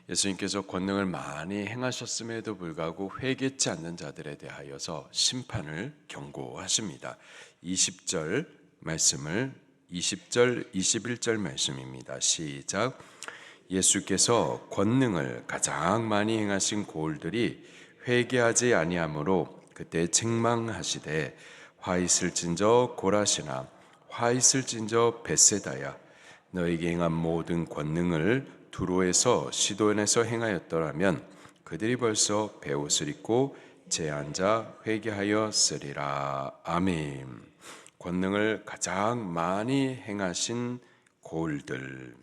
예수님께서 권능을 많이 행하셨음에도 불구하고 회개치 않는 자들에 대하여서 심판을 경고하십니다. 20절 말씀을 20절 21절 말씀입니다. 시작. 예수께서 권능을 가장 많이 행하신 고을들이 회개하지 아니하므로 그때 책망하시되 화 있을진저 고라시나 화 있을진저 벳세다야 너에게 행한 모든 권능을 두로에서 시돈에서 행하였더라면 그들이 벌써 베옷을 입고 제앉아 회개하였으리라. 아멘. 권능을 가장 많이 행하신 고을들.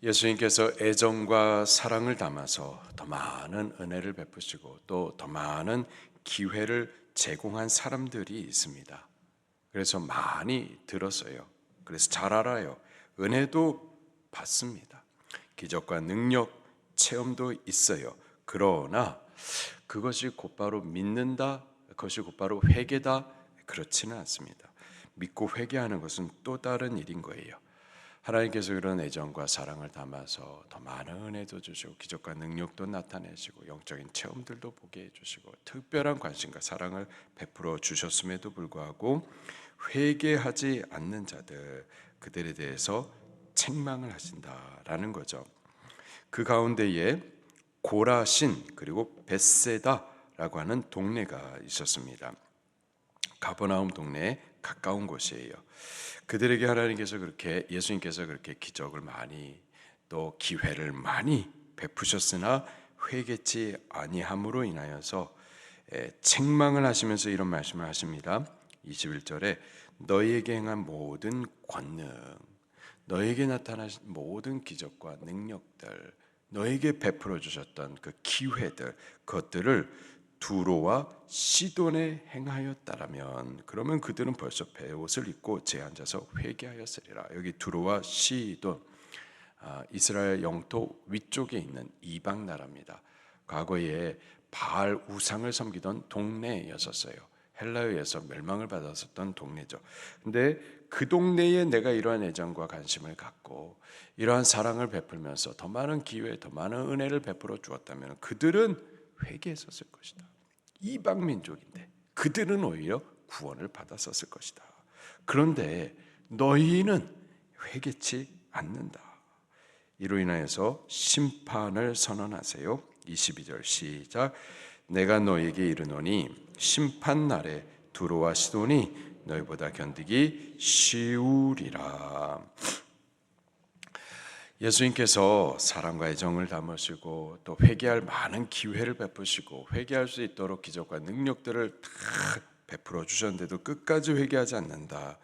예수님께서 애정과 사랑을 담아서 더 많은 은혜를 베푸시고 또 더 많은 기회를 제공한 사람들이 있습니다. 그래서 많이 들었어요. 그래서 잘 알아요. 은혜도 받습니다. 기적과 능력 체험도 있어요. 그러나 그것이 곧바로 믿는다, 그것이 곧바로 회개다, 그렇지는 않습니다. 믿고 회개하는 것은 또 다른 일인 거예요. 하나님께서 그런 애정과 사랑을 담아서 더 많은 은혜도 주시고 기적과 능력도 나타내시고 영적인 체험들도 보게 해주시고 특별한 관심과 사랑을 베풀어 주셨음에도 불구하고 회개하지 않는 자들, 그들에 대해서 책망을 하신다라는 거죠. 그 가운데에 고라신 그리고 벳세다라고 하는 동네가 있었습니다. 가버나움 동네에 가까운 곳이에요. 그들에게 하나님께서 그렇게 예수님께서 그렇게 기적을 많이 또 기회를 많이 베푸셨으나 회개치 아니함으로 인하여서 책망을 하시면서 이런 말씀을 하십니다. 21절에 너희에게 행한 모든 권능, 너에게 나타나신 모든 기적과 능력들, 너에게 베풀어 주셨던 그 기회들, 그것들을 두로와 시돈에 행하였다라면 그러면 그들은 벌써 베옷을 입고 제앉아서 회개하였으리라. 여기 두로와 시돈, 이스라엘 영토 위쪽에 있는 이방 나라입니다. 과거에 바알 우상을 섬기던 동네였었어요. 헬라에서 멸망을 받았었던 동네죠. 근데 그 동네에 내가 이러한 애정과 관심을 갖고 이러한 사랑을 베풀면서 더 많은 기회, 더 많은 은혜를 베풀어 주었다면 그들은 회개했었을 것이다. 이방 민족인데 그들은 오히려 구원을 받았었을 것이다. 그런데 너희는 회개치 않는다. 이로 인하여서 심판을 선언하세요. 22절 시작. 내가 너희에게 이르노니 심판 날에 두로와 시돈이 너희보다 견디기 쉬우리라. 예수님께서 사랑과 애정을 담으시고 또 회개할 많은 기회를 베푸시고 회개할 수 있도록 기적과 능력들을 다 베풀어 주셨는데도 끝까지 회개하지 않는다.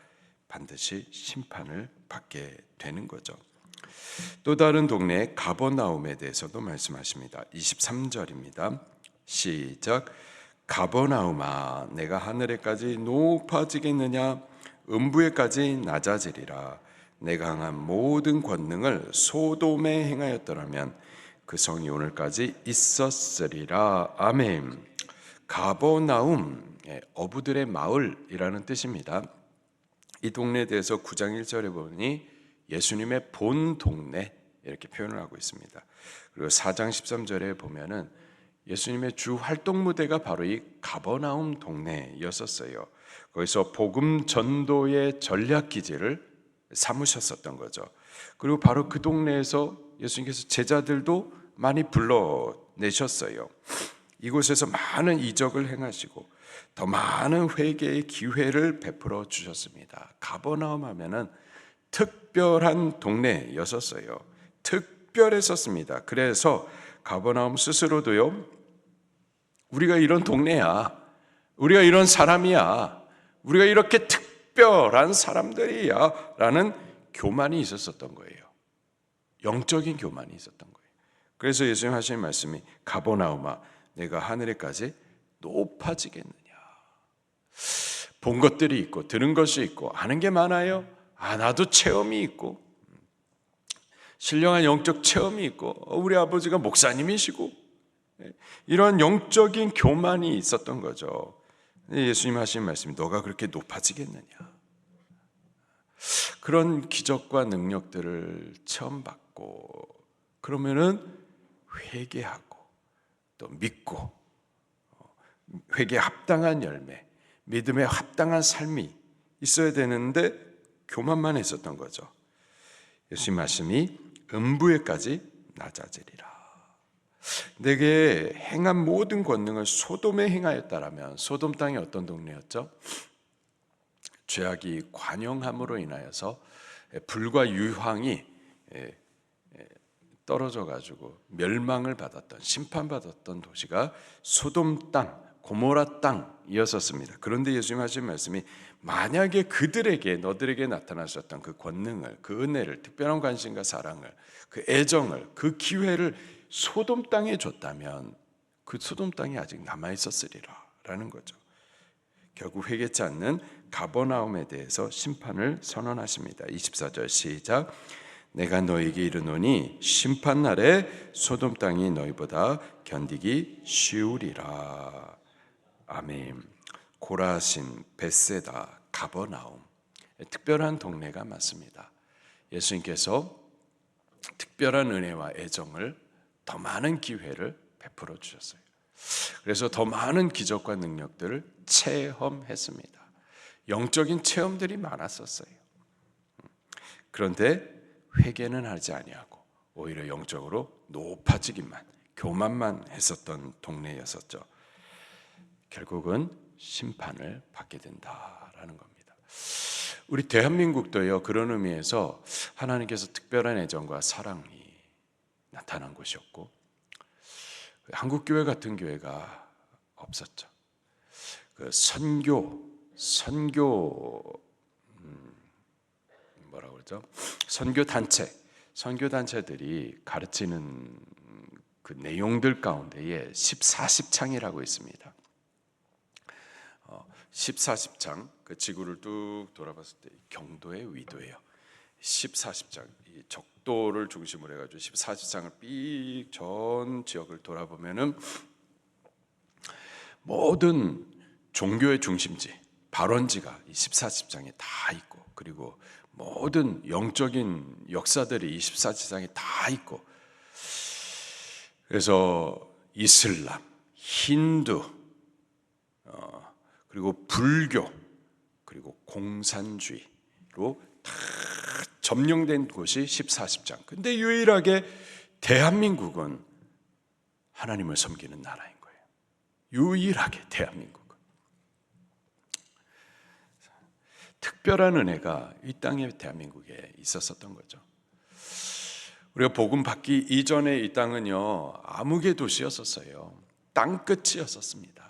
반드시 심판을 받게 되는 거죠. 또 다른 동네 가버나움에 대해서도 말씀하십니다. 23절입니다. 시작. 가버나움아 내가 하늘에까지 높아지겠느냐 음부에까지 낮아지리라. 내가 행한 모든 권능을 소돔에 행하였더라면 그 성이 오늘까지 있었으리라. 아멘. 가버나움, 어부들의 마을이라는 뜻입니다. 이 동네에 대해서 9장 1절에 보니 예수님의 본 동네 이렇게 표현을 하고 있습니다. 그리고 4장 13절에 보면은 예수님의 주 활동 무대가 바로 이 가버나움 동네였었어요. 거기서 복음 전도의 전략 기지를 삼으셨었던 거죠. 그리고 바로 그 동네에서 예수님께서 제자들도 많이 불러내셨어요. 이곳에서 많은 이적을 행하시고 더 많은 회개의 기회를 베풀어 주셨습니다. 가버나움 하면은 특별한 동네였었어요. 특별했었습니다. 그래서 가버나움 스스로도요, 우리가 이런 동네야, 우리가 이런 사람이야, 우리가 이렇게 특별한 사람들이야 라는 교만이 있었던 거예요. 영적인 교만이 있었던 거예요. 그래서 예수님 하시는 말씀이 가버나움아 내가 하늘에까지 높아지겠느냐. 본 것들이 있고 들은 것이 있고 아는 게 많아요. 나도 체험이 있고 신령한 영적 체험이 있고 우리 아버지가 목사님이시고 이런 영적인 교만이 있었던 거죠. 예수님 하신 말씀이 너가 그렇게 높아지겠느냐. 그런 기적과 능력들을 처음 받고 그러면은 회개하고 또 믿고 회개에 합당한 열매, 믿음에 합당한 삶이 있어야 되는데 교만만 했었던 거죠. 예수님 말씀이 음부에까지 낮아지리라. 내게 행한 모든 권능을 소돔에 행하였다라면 소돔 땅이 어떤 동네였죠? 죄악이 관영함으로 인하여서 불과 유황이 떨어져 가지고 멸망을 받았던 심판받았던 도시가 소돔 땅, 고모라 땅이었었습니다. 그런데 예수님 하신 말씀이 만약에 그들에게 너들에게 나타나셨던 그 권능을, 그 은혜를, 특별한 관심과 사랑을, 그 애정을, 그 기회를 소돔 땅에 줬다면 그 소돔 땅이 아직 남아 있었으리라라는 거죠. 결국 회개치 않는 가버나움에 대해서 심판을 선언하십니다. 24절 시작. 내가 너에게 이르노니 심판날에 소돔 땅이 너희보다 견디기 쉬우리라. 아멘. 고라신, 벳세다, 가버나움, 특별한 동네가 맞습니다. 예수님께서 특별한 은혜와 애정을 더 많은 기회를 베풀어 주셨어요. 그래서 더 많은 기적과 능력들을 체험했습니다. 영적인 체험들이 많았었어요. 그런데 회개는 하지 아니하고 오히려 영적으로 높아지기만, 교만만 했었던 동네였었죠. 결국은 심판을 받게 된다라는 겁니다. 우리 대한민국도요, 그런 의미에서 하나님께서 특별한 애정과 사랑이 나타난 곳이었고 한국교회 같은 교회가 없었죠. 그 뭐라고 그러죠? 선교 단체들이 가르치는 그 내용들 가운데에 14십창이라고 있습니다. 14십창, 그 지구를 뚝 돌아봤을 때 경도의 위도예요. 14십창, 이 적도를 중심으로 해가지고 14십창을 삑 전 지역을 돌아보면은 모든 종교의 중심지, 발원지가 이 14십창에 다 있고, 그리고 모든 영적인 역사들이 이 14십창에 다 있고, 그래서 이슬람, 힌두, 그리고 불교, 그리고 공산주의로 다 점령된 곳이 14십장. 근데 유일하게 대한민국은 하나님을 섬기는 나라인 거예요. 유일하게 대한민국은. 특별한 은혜가 이 땅에 대한민국에 있었던 거죠. 우리가 복음 받기 이전에 이 땅은요, 암흑의 도시였었어요. 땅끝이었었습니다.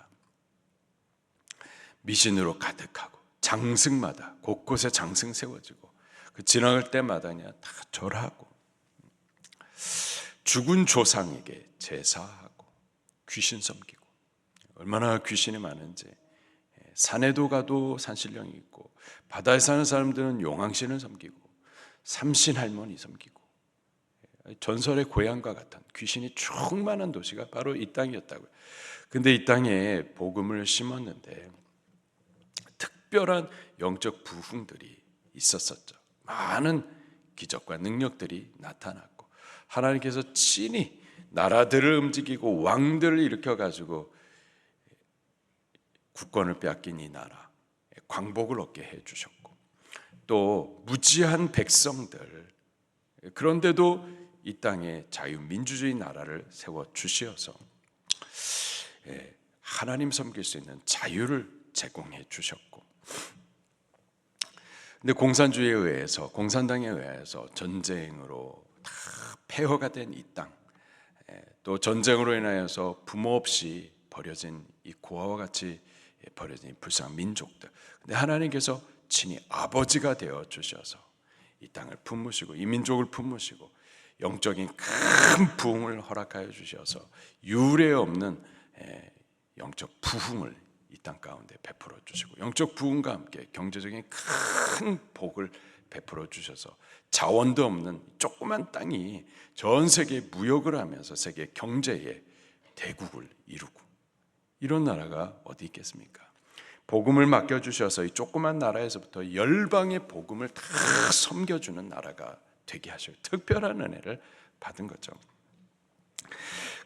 미신으로 가득하고 장승마다 곳곳에 장승 세워지고 그 지나갈 때마다 그냥 다 절하고 죽은 조상에게 제사하고 귀신 섬기고, 얼마나 귀신이 많은지. 산에도 가도 산신령이 있고 바다에 사는 사람들은 용왕신을 섬기고 삼신할머니 섬기고 전설의 고향과 같은 귀신이 충만한 도시가 바로 이 땅이었다고요. 근데 이 땅에 복음을 심었는데 특별한 영적 부흥들이 있었었죠. 많은 기적과 능력들이 나타났고 하나님께서 친히 나라들을 움직이고 왕들을 일으켜가지고 국권을 빼앗긴 이 나라 광복을 얻게 해주셨고, 또 무지한 백성들, 그런데도 이 땅에 자유민주주의 나라를 세워주시어서 하나님 섬길 수 있는 자유를 제공해 주셨고, 근데 공산주의에 의해서, 공산당에 의해서 전쟁으로 다 폐허가 된 이 땅, 또 전쟁으로 인하여서 부모 없이 버려진 이 고아와 같이 버려진 불쌍한 민족들, 근데 하나님께서 친히 아버지가 되어 주셔서 이 땅을 품으시고 이 민족을 품으시고 영적인 큰 부흥을 허락하여 주셔서 유례 없는 영적 부흥을 이 땅 가운데 베풀어 주시고, 영적 부흥과 함께 경제적인 큰 복을 베풀어 주셔서 자원도 없는 조그만 땅이 전 세계에 무역을 하면서 세계 경제의 대국을 이루고, 이런 나라가 어디 있겠습니까? 복음을 맡겨주셔서 이 조그만 나라에서부터 열방의 복음을 다 섬겨주는 나라가 되게 하셔요. 특별한 은혜를 받은 거죠.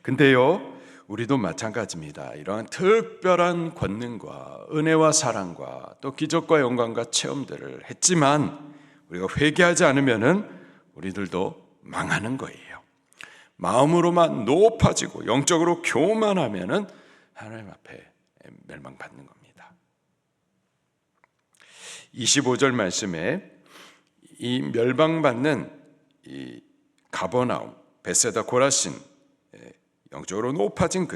근데요, 우리도 마찬가지입니다. 이러한 특별한 권능과 은혜와 사랑과 또 기적과 영광과 체험들을 했지만 우리가 회개하지 않으면은 우리들도 망하는 거예요. 마음으로만 높아지고 영적으로 교만하면은 하나님 앞에 멸망받는 겁니다. 25절 말씀에 이 멸망받는 이 가버나움, 베세다, 고라신, 영적으로 높아진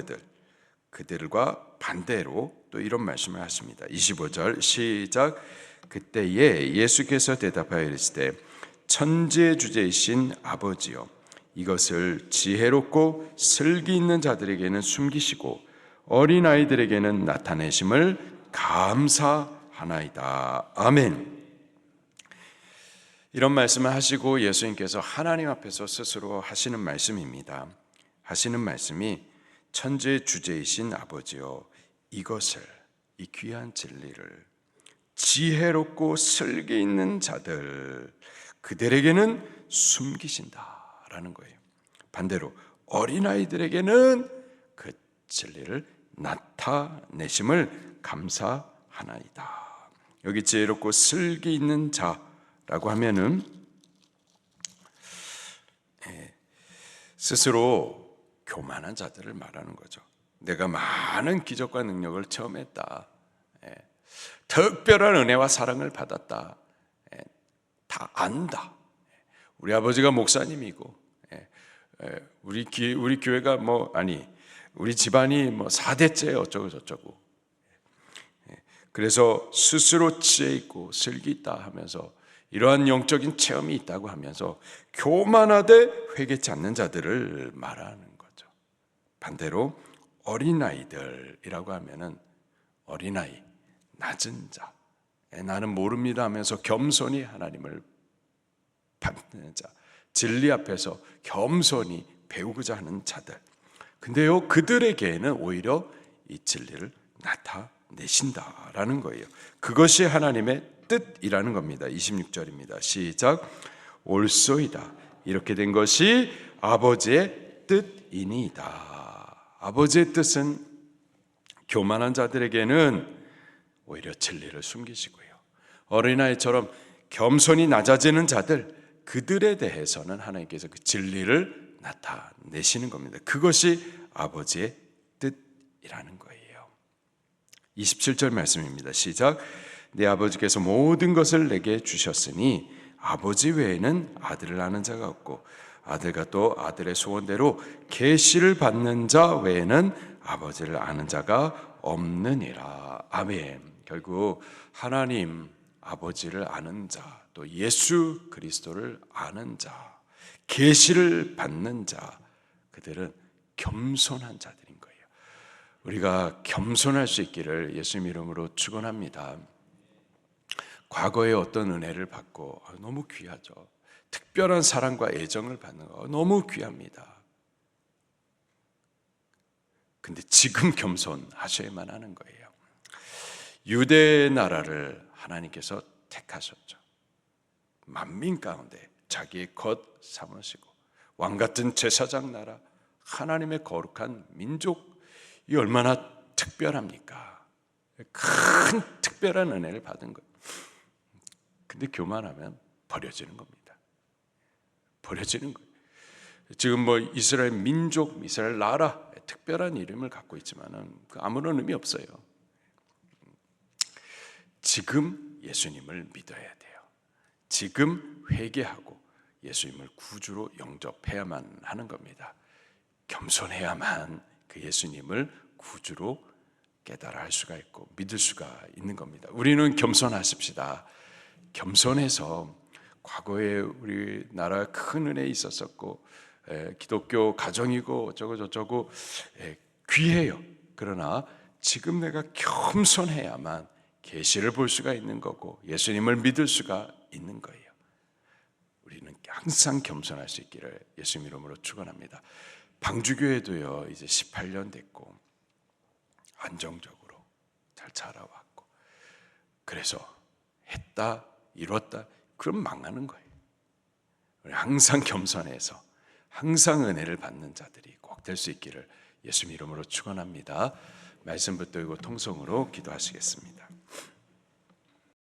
그들과 반대로 또 이런 말씀을 하십니다. 25절 시작. 그때에 예수께서 대답하여 이르시되 천지의 주제이신 아버지여, 이것을 지혜롭고 슬기 있는 자들에게는 숨기시고 어린아이들에게는 나타내심을 감사하나이다. 아멘. 이런 말씀을 하시고 예수님께서 하나님 앞에서 스스로 하시는 말씀입니다. 하시는 말씀이 천지의 주제이신 아버지여, 이것을, 이 귀한 진리를 지혜롭고 슬기 있는 자들 그들에게는 숨기신다라는 거예요. 반대로 어린아이들에게는 그 진리를 나타내심을 감사하나이다. 여기 지혜롭고 슬기 있는 자라고 하면은 스스로 교만한 자들을 말하는 거죠. 내가 많은 기적과 능력을 체험했다. 특별한 은혜와 사랑을 받았다. 다 안다. 우리 아버지가 목사님이고, 우리 교회가 우리 집안이 4대째 어쩌고 저쩌고. 그래서 스스로 지혜 있고 슬기 있다 하면서 이러한 영적인 체험이 있다고 하면서 교만하되 회개치 않는 자들을 말하는 거죠. 반대로 어린아이들이라고 하면은 어린아이, 낮은 자, 나는 모릅니다 하면서 겸손히 하나님을 받는 자, 진리 앞에서 겸손히 배우고자 하는 자들. 근데요, 그들에게는 오히려 이 진리를 나타내신다라는 거예요. 그것이 하나님의 뜻이라는 겁니다. 26절입니다. 시작. 옳소이다. 이렇게 된 것이 아버지의 뜻이니이다. 아버지의 뜻은 교만한 자들에게는 오히려 진리를 숨기시고요, 어린아이처럼 겸손히 낮아지는 자들, 그들에 대해서는 하나님께서 그 진리를 나타내시는 겁니다. 그것이 아버지의 뜻이라는 거예요. 27절 말씀입니다. 시작. 내 아버지께서 모든 것을 내게 주셨으니 아버지 외에는 아들을 아는 자가 없고 아들과 또 아들의 소원대로 계시를 받는 자 외에는 아버지를 아는 자가 없느니라. 아멘. 결국 하나님 아버지를 아는 자, 또 예수 그리스도를 아는 자, 계시를 받는 자, 그들은 겸손한 자들인 거예요. 우리가 겸손할 수 있기를 예수님 이름으로 축원합니다. 과거에 어떤 은혜를 받고 너무 귀하죠. 특별한 사랑과 애정을 받는 거 너무 귀합니다. 근데 지금 겸손하셔야만 하는 거예요. 유대 나라를 하나님께서 택하셨죠. 만민 가운데 자기의 것 삼으시고 왕 같은 제사장 나라, 하나님의 거룩한 민족이 얼마나 특별합니까? 큰 특별한 은혜를 받은 거예요. 근데 교만하면 버려지는 겁니다. 버려지는 거예요. 지금 이스라엘 민족, 이스라엘 나라 특별한 이름을 갖고 있지만은 아무런 의미 없어요. 지금 예수님을 믿어야 돼요. 지금 회개하고 예수님을 구주로 영접해야만 하는 겁니다. 겸손해야만 그 예수님을 구주로 깨달아 할 수가 있고 믿을 수가 있는 겁니다. 우리는 겸손하십시다. 겸손해서 과거에 우리나라에 큰 은혜 있었었고 기독교 가정이고 어쩌고 저쩌고 귀해요. 그러나 지금 내가 겸손해야만 계시를 볼 수가 있는 거고 예수님을 믿을 수가 있는 거예요. 우리는 항상 겸손할 수 있기를 예수님 이름으로 축원합니다. 방주교회도요 이제 18년 됐고 안정적으로 잘 자라왔고 그래서 했다, 이뤘다, 그럼 망하는 거예요. 우리 항상 겸손해서 항상 은혜를 받는 자들이 꼭 될 수 있기를 예수님 이름으로 축원합니다. 말씀 붙들고 통성으로 기도하시겠습니다.